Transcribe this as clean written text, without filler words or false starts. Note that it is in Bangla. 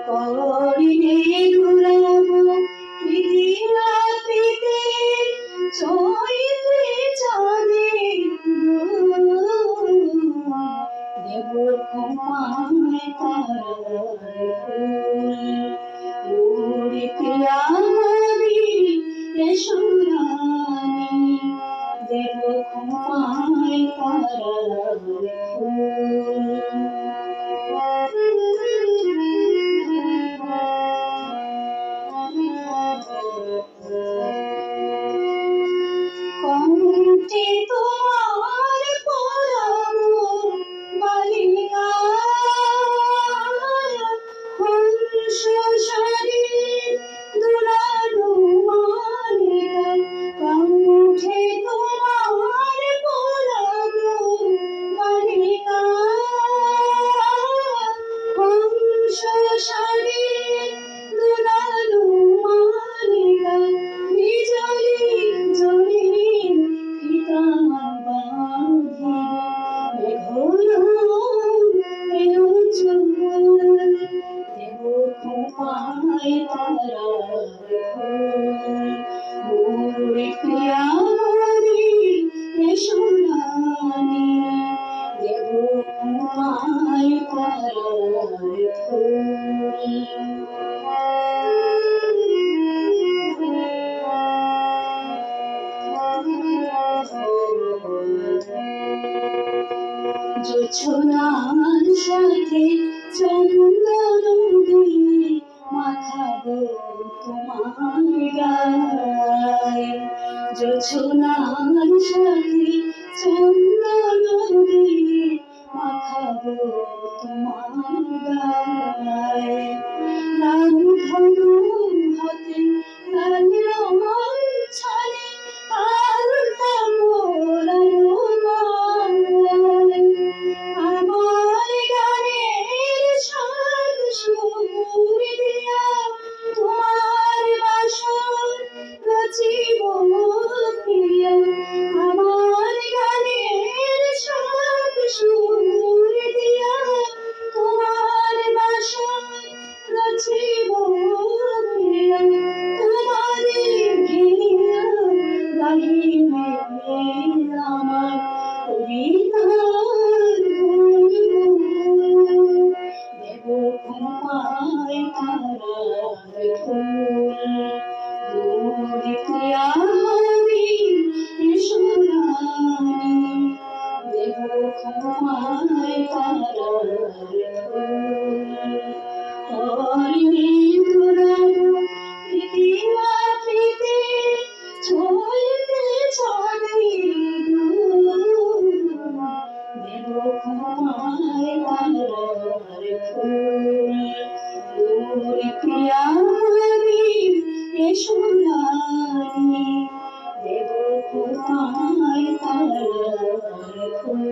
করিলে ঘুরাবো রাত্রিতে চইতে চাঁদে দেব ক্ষমায় তারার ফুল ওরে প্রিয়া নবী সুরানি দেব ক্ষমায় তারার ফুল কণ্ঠে তোমার পরানো বালিকা হংস শরীর দুলানো মালিকা কণ্ঠে তোমার পরানো বালিকা হংস শরীর দুলানো মালিকা বিজলি জলি দেব ক্ষমায় তারার ফুল প্রিয়া সোনানি দেব ক্ষমায় তারার ফুল জোছনার সাথে চন্দন দিয়ে মাখাবো তোমার গায়ে জোছনার সাথে চন্দন দিয়ে মাখাবো তোমার গায়ে লাল ধনু হাতে লাল রঙ ছানে আলতা মোড়ানো আমার গানের সাত সুর দিয়া তোমার বাসর রচিব প্রিয় আমার গানের সাত সুর দিয়া তোমার বাসর রচিব প্রিয় তোমারে ঘিরিয়া গাহিবে আমার কবিতার দেব ক্ষমায় তারার ফুল প্রিয়া হবি সোনানি দেব ক্ষমায় তারার হরিণী ঘুরাবো রাত্রিতে চইতে চাঁদে দেব ক্ষমায় তারার ফুল প্রিয়া সোনানি দেব ক্ষমায় তারার ফুল